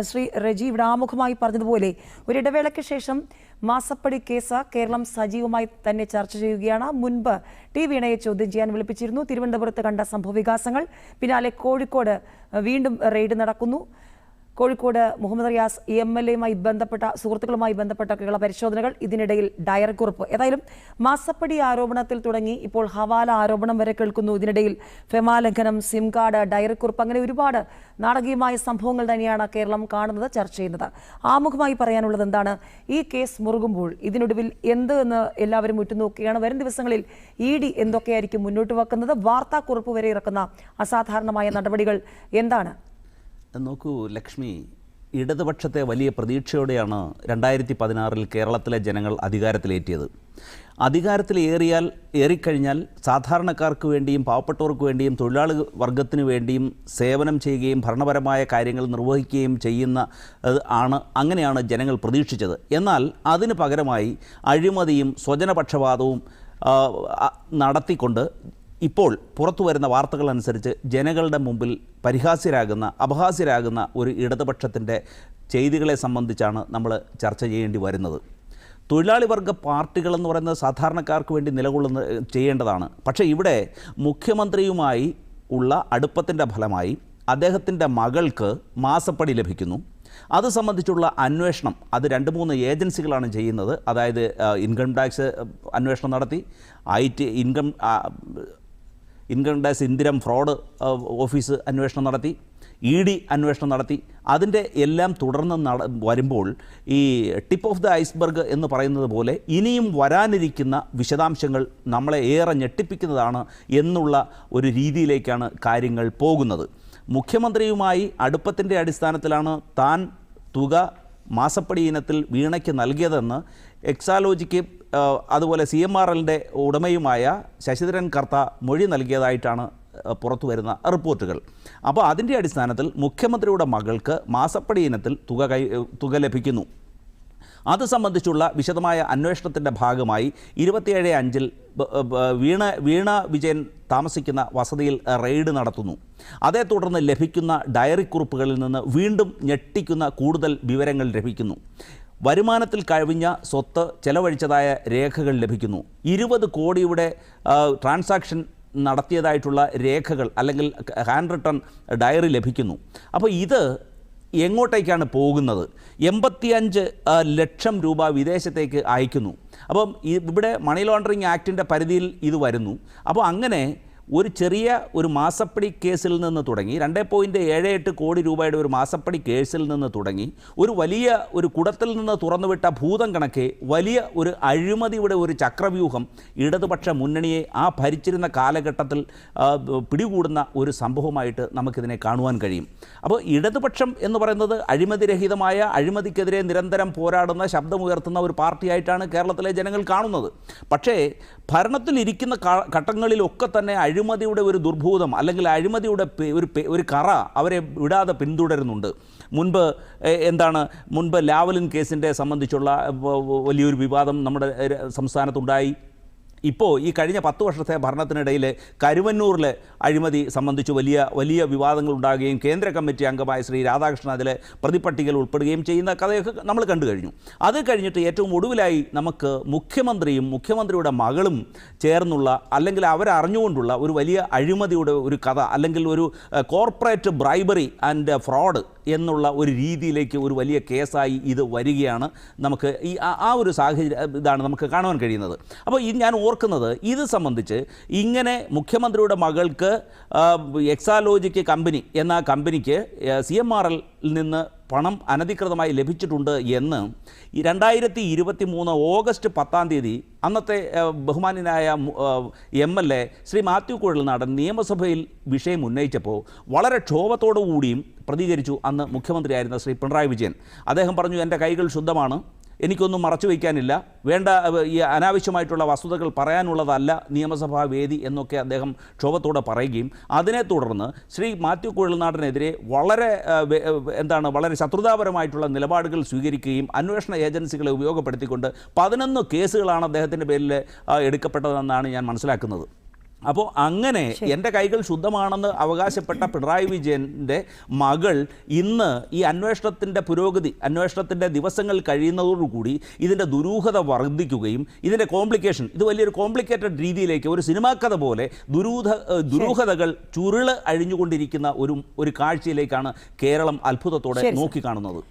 ശ്രീ റെജി ഇവിടെ ആമുഖമായി പറഞ്ഞതുപോലെ ഒരിടവേളയ്ക്ക് ശേഷം മാസപ്പടി കേസ് കേരളം സജീവമായി തന്നെ ചർച്ച ചെയ്യുകയാണ്. മുൻപ് ടി വീണയെ ചോദ്യം ചെയ്യാൻ വിളിപ്പിച്ചിരുന്നു. തിരുവനന്തപുരത്ത് കണ്ട സംഭവവികാസങ്ങൾ, പിന്നാലെ കോഴിക്കോട് വീണ്ടും റെയ്ഡ് നടക്കുന്നു. കോഴിക്കോട് മുഹമ്മദ് റിയാസ് MLA-യുമായി ബന്ധപ്പെട്ട സുഹൃത്തുക്കളുമായി ബന്ധപ്പെട്ടൊക്കെയുള്ള പരിശോധനകൾ, ഇതിനിടയിൽ ഡയറി കുറിപ്പ്. ഏതായാലും മാസപ്പടി ആരോപണത്തിൽ തുടങ്ങി ഇപ്പോൾ ഹവാല ആരോപണം വരെ കേൾക്കുന്നു. ഇതിനിടയിൽ ഫെമാ ലംഘനം, സിം കാർഡ്, ഡയറി കുറിപ്പ്, അങ്ങനെ ഒരുപാട് നാടകീയമായ സംഭവങ്ങൾ തന്നെയാണ് കേരളം കാണുന്നത്, ചർച്ച ചെയ്യുന്നത്. ആമുഖമായി പറയാനുള്ളത് എന്താണ്? ഈ കേസ് മുറുകുമ്പോൾ ഇതിനൊടുവിൽ എന്ത് എന്ന് എല്ലാവരും ഉറ്റുനോക്കുകയാണ്. വരും ദിവസങ്ങളിൽ ED എന്തൊക്കെയായിരിക്കും മുന്നോട്ട് വെക്കുന്നത്? വാർത്താക്കുറിപ്പ് വരെ ഇറക്കുന്ന അസാധാരണമായ നടപടികൾ എന്താണ്? നോക്കൂ ലക്ഷ്മി, ഇടതുപക്ഷത്തെ വലിയ പ്രതീക്ഷയോടെയാണ് 2016 കേരളത്തിലെ ജനങ്ങൾ അധികാരത്തിലേറ്റിയത്. ഏറിക്കഴിഞ്ഞാൽ സാധാരണക്കാർക്ക് വേണ്ടിയും പാവപ്പെട്ടവർക്ക് വേണ്ടിയും തൊഴിലാളി വർഗത്തിന് വേണ്ടിയും സേവനം ചെയ്യുകയും ഭരണപരമായ കാര്യങ്ങൾ നിർവഹിക്കുകയും അങ്ങനെയാണ് ജനങ്ങൾ പ്രതീക്ഷിച്ചത്. എന്നാൽ അതിന് പകരമായി അഴിമതിയും സ്വജനപക്ഷപാതവും നടത്തിക്കൊണ്ട് ഇപ്പോൾ പുറത്തു വരുന്ന വാർത്തകളനുസരിച്ച് ജനങ്ങളുടെ മുമ്പിൽ അപഹാസ്യരാകുന്ന ഒരു ഇടതുപക്ഷത്തിൻ്റെ ചെയ്തികളെ സംബന്ധിച്ചാണ് നമ്മൾ ചർച്ച ചെയ്യേണ്ടി വരുന്നത്. തൊഴിലാളി വർഗ പാർട്ടികളെന്ന് പറയുന്നത് സാധാരണക്കാർക്ക് വേണ്ടി ചെയ്യേണ്ടതാണ്. പക്ഷേ ഇവിടെ മുഖ്യമന്ത്രിയുമായി ഉള്ള അടുപ്പത്തിൻ്റെ ഫലമായി അദ്ദേഹത്തിൻ്റെ മകൾക്ക് മാസപ്പടി ലഭിക്കുന്നു. അത് സംബന്ധിച്ചുള്ള അന്വേഷണം അത് 2-3 ഏജൻസികളാണ് ചെയ്യുന്നത്. അതായത് ഇൻകം ടാക്സ് അന്വേഷണം നടത്തി, ഇൻകം ടാക്സ് ഇന്ദിരം ഫ്രോഡ് ഓഫീസ് അന്വേഷണം നടത്തി, ED അന്വേഷണം നടത്തി. അതിൻ്റെ എല്ലാം തുടർന്ന് വരുമ്പോൾ ഈ ടിപ്പ് ഓഫ് ദ ഐസ്ബർഗ് എന്ന് പറയുന്നത് പോലെ ഇനിയും വരാനിരിക്കുന്ന വിശദാംശങ്ങൾ നമ്മളെ ഏറെ ഞെട്ടിപ്പിക്കുന്നതാണ് എന്നുള്ള ഒരു രീതിയിലേക്കാണ് കാര്യങ്ങൾ പോകുന്നത്. മുഖ്യമന്ത്രിയുമായി അടുപ്പത്തിൻ്റെ അടിസ്ഥാനത്തിലാണ് താൻ തുക മാസപ്പടി ഇനത്തിൽ വീണയ്ക്ക് നൽകിയതെന്ന് എക്സാലോജിക്ക് അതുപോലെ CMRLൻ്റെ ഉടമയുമായ ശശിധരൻ കർത്ത മൊഴി നൽകിയതായിട്ടാണ് പുറത്തു വരുന്ന റിപ്പോർട്ടുകൾ. അപ്പോൾ അതിൻ്റെ അടിസ്ഥാനത്തിൽ മുഖ്യമന്ത്രിയുടെ മകൾക്ക് മാസപ്പടി ഇനത്തിൽ തുക ലഭിക്കുന്നു. അത് സംബന്ധിച്ചുള്ള വിശദമായ അന്വേഷണത്തിൻ്റെ ഭാഗമായി 27/5 വീണ വിജയൻ താമസിക്കുന്ന വസതിയിൽ റെയ്ഡ് നടത്തുന്നു. അതേ തുടർന്ന് ലഭിക്കുന്ന ഡയറി കുറിപ്പുകളിൽ നിന്ന് വീണ്ടും ഞെട്ടിക്കുന്ന കൂടുതൽ വിവരങ്ങൾ ലഭിക്കുന്നു. വരുമാനത്തിൽ കവിഞ്ഞ സ്വത്ത് ചെലവഴിച്ചതായ രേഖകൾ ലഭിക്കുന്നു. 20 കോടിയുടെ ട്രാൻസാക്ഷൻ നടത്തിയതായിട്ടുള്ള രേഖകൾ അല്ലെങ്കിൽ ഹാൻഡ് റിട്ടൺ ഡയറി ലഭിക്കുന്നു. അപ്പോൾ ഇത് എങ്ങോട്ടേക്കാണ് പോകുന്നത്? 85 ലക്ഷം രൂപ വിദേശത്തേക്ക് അയക്കുന്നു. അപ്പം ഇവിടെ മണി ലോണ്ടറിങ് ആക്ടിൻ്റെ പരിധിയിൽ ഇത് വരുന്നു. അപ്പോൾ അങ്ങനെ ഒരു മാസപ്പടി കേസിൽ നിന്ന് തുടങ്ങി 2.78 കോടി രൂപയുടെ ഒരു മാസപ്പടി കേസിൽ നിന്ന് തുടങ്ങി ഒരു കുടത്തിൽ നിന്ന് തുറന്നുവിട്ട ഭൂതം കണക്കെ വലിയ ഒരു അഴിമതിയുടെ ഒരു ചക്രവ്യൂഹം ഇടതുപക്ഷ മുന്നണിയെ ആ ഭരിച്ചിരുന്ന കാലഘട്ടത്തിൽ പിടികൂടുന്ന ഒരു സംഭവമായിട്ട് നമുക്കിതിനെ കാണുവാൻ കഴിയും. അപ്പോൾ ഇടതുപക്ഷം എന്ന് പറയുന്നത് അഴിമതിക്കെതിരെ നിരന്തരം പോരാടുന്ന ശബ്ദമുയർത്തുന്ന ഒരു പാർട്ടിയായിട്ടാണ് കേരളത്തിലെ ജനങ്ങൾ കാണുന്നത്. പക്ഷേ ഭരണത്തിലിരിക്കുന്ന ഘട്ടങ്ങളിലൊക്കെ തന്നെ അഴിമതിയുടെ ഒരു ദുർഭൂതം അല്ലെങ്കിൽ അഴിമതിയുടെ ഒരു കറ അവരെ വിടാതെ പിന്തുടരുന്നുണ്ട്. മുൻപ് ലാവലിൻ കേസിൻ്റെ സംബന്ധിച്ചുള്ള വലിയൊരു വിവാദം നമ്മുടെ സംസ്ഥാനത്തുണ്ടായി. ഇപ്പോൾ ഈ കഴിഞ്ഞ 10 വർഷത്തെ ഭരണത്തിനിടയിൽ കരുവന്നൂരിലെ അഴിമതി സംബന്ധിച്ച് വലിയ വിവാദങ്ങൾ ഉണ്ടാകുകയും കേന്ദ്ര കമ്മിറ്റി അംഗമായ ശ്രീ രാധാകൃഷ്ണൻ അതിലെ പ്രതിപട്ടികയിൽ ഉൾപ്പെടുകയും ചെയ്യുന്ന കഥയൊക്കെ നമ്മൾ കണ്ടു കഴിഞ്ഞു. അത് കഴിഞ്ഞിട്ട് ഏറ്റവും ഒടുവിലായി നമുക്ക് മുഖ്യമന്ത്രിയുടെ മകളും ചേർന്നുള്ള അല്ലെങ്കിൽ അവരറിഞ്ഞുകൊണ്ടുള്ള ഒരു വലിയ അഴിമതിയുടെ ഒരു കഥ അല്ലെങ്കിൽ ഒരു കോർപ്പറേറ്റ് ബ്രൈബറി ആൻഡ് ഫ്രോഡ് എന്നുള്ള ഒരു രീതിയിലേക്ക് ഒരു വലിയ കേസായി ഇത് വരികയാണ്. നമുക്ക് ഒരു സാഹചര്യം ഇതാണ് നമുക്ക് കാണുവാൻ കഴിയുന്നത്. അപ്പോൾ ഞാൻ ഓർക്കുന്നത് ഇത് സംബന്ധിച്ച് ഇങ്ങനെ മുഖ്യമന്ത്രിയുടെ മകൾക്ക് എക്സാലോജിക്ക് കമ്പനി എന്ന കമ്പനിക്ക് CMRL നിന്ന് പണം അനധികൃതമായി ലഭിച്ചിട്ടുണ്ട് എന്ന് 2023 ഓഗസ്റ്റ് 10 അന്നത്തെ ബഹുമാന്യനായ MLA ശ്രീ മാത്യു കുഴൽനാടൻ നിയമസഭയിൽ വിഷയം ഉന്നയിച്ചപ്പോൾ വളരെ ക്ഷോഭത്തോടുകൂടിയും പ്രതികരിച്ചു അന്ന് മുഖ്യമന്ത്രിയായിരുന്ന ശ്രീ പിണറായി വിജയൻ. അദ്ദേഹം പറഞ്ഞു, എൻ്റെ കൈകൾ ശുദ്ധമാണ്, എനിക്കൊന്നും മറച്ചു വയ്ക്കാനില്ല, വേണ്ട ഈ അനാവശ്യമായിട്ടുള്ള വസ്തുതകൾ പറയാനുള്ളതല്ല നിയമസഭാ വേദി എന്നൊക്കെ അദ്ദേഹം ക്ഷോഭത്തോടെ പറയുകയും അതിനെ തുടർന്ന് ശ്രീ മാത്യു കുഴൽനാടനെതിരെ വളരെ ശത്രുതാപരമായിട്ടുള്ള നിലപാടുകൾ സ്വീകരിക്കുകയും അന്വേഷണ ഏജൻസികളെ ഉപയോഗപ്പെടുത്തിക്കൊണ്ട് 11 കേസുകളാണ് അദ്ദേഹത്തിൻ്റെ പേരിൽ എടുക്കപ്പെട്ടതെന്നാണ് ഞാൻ മനസ്സിലാക്കുന്നത്. അപ്പോൾ അങ്ങനെ എൻ്റെ കൈകൾ ശുദ്ധമാണെന്ന് അവകാശപ്പെട്ട പിണറായി വിജയൻ്റെ മകൾ ഇന്ന് ഈ അന്വേഷണത്തിൻ്റെ പുരോഗതി, അന്വേഷണത്തിൻ്റെ ദിവസങ്ങൾ കഴിയുന്നതോടുകൂടി ഇതിൻ്റെ ദുരൂഹത വർദ്ധിക്കുകയും ഇതിൻ്റെ കോംപ്ലിക്കേഷൻ, ഇത് വലിയൊരു കോംപ്ലിക്കേറ്റഡ് രീതിയിലേക്ക് ഒരു സിനിമാ കഥ പോലെ ദുരൂഹതകൾ ചുരുള് അഴിഞ്ഞുകൊണ്ടിരിക്കുന്ന ഒരു കാഴ്ചയിലേക്കാണ് കേരളം അത്ഭുതത്തോടെ നോക്കിക്കാണുന്നത്.